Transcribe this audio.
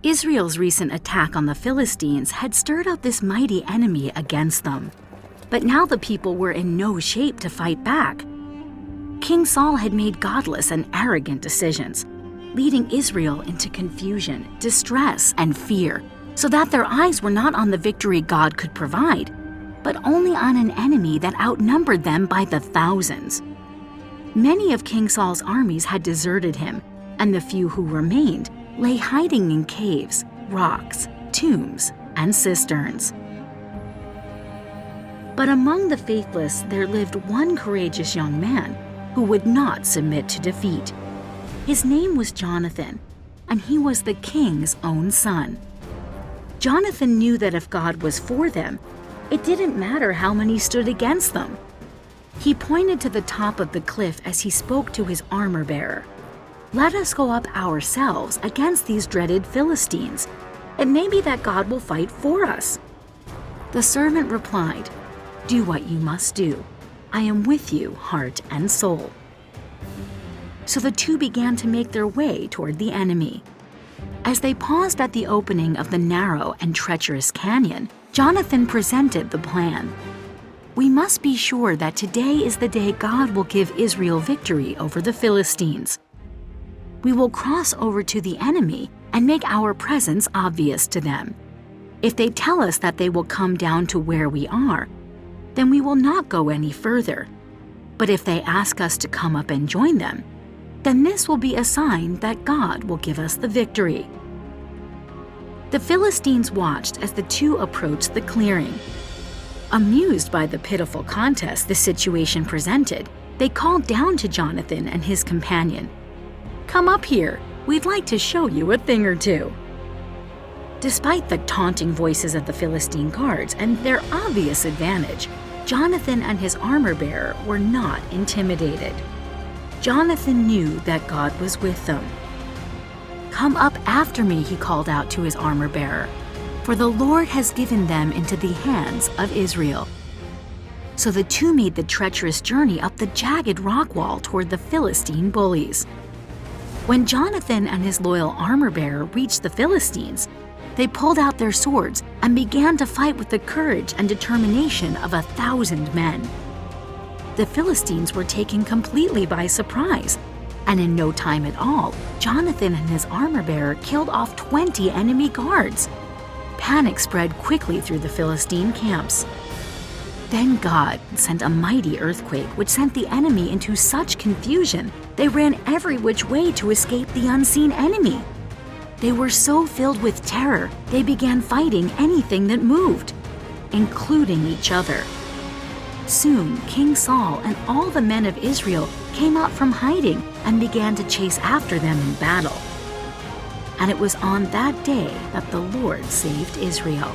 Israel's recent attack on the Philistines had stirred up this mighty enemy against them. But now the people were in no shape to fight back. King Saul had made godless and arrogant decisions, leading Israel into confusion, distress, and fear, so that their eyes were not on the victory God could provide, but only on an enemy that outnumbered them by the thousands. Many of King Saul's armies had deserted him, and the few who remained lay hiding in caves, rocks, tombs, and cisterns. But among the faithless there lived one courageous young man who would not submit to defeat. His name was Jonathan, and he was the king's own son. Jonathan knew that if God was for them, it didn't matter how many stood against them. He pointed to the top of the cliff as he spoke to his armor-bearer. "Let us go up ourselves against these dreaded Philistines. It may be that God will fight for us." The servant replied, "Do what you must do. I am with you, heart and soul." So the two began to make their way toward the enemy. As they paused at the opening of the narrow and treacherous canyon, Jonathan presented the plan. "We must be sure that today is the day God will give Israel victory over the Philistines. We will cross over to the enemy and make our presence obvious to them. If they tell us that they will come down to where we are, then we will not go any further. But if they ask us to come up and join them, then this will be a sign that God will give us the victory." The Philistines watched as the two approached the clearing. Amused by the pitiful contest the situation presented, they called down to Jonathan and his companion, "Come up here, we'd like to show you a thing or two." Despite the taunting voices of the Philistine guards and their obvious advantage, Jonathan and his armor-bearer were not intimidated. Jonathan knew that God was with them. "Come up after me," he called out to his armor-bearer, "for the Lord has given them into the hands of Israel." So the two made the treacherous journey up the jagged rock wall toward the Philistine bullies. When Jonathan and his loyal armor-bearer reached the Philistines, they pulled out their swords and began to fight with the courage and determination of 1,000 men. The Philistines were taken completely by surprise, and in no time at all, Jonathan and his armor-bearer killed off 20 enemy guards. Panic spread quickly through the Philistine camps. Then God sent a mighty earthquake which sent the enemy into such confusion they ran every which way to escape the unseen enemy. They were so filled with terror, they began fighting anything that moved, including each other. Soon, King Saul and all the men of Israel came out from hiding and began to chase after them in battle. And it was on that day that the Lord saved Israel.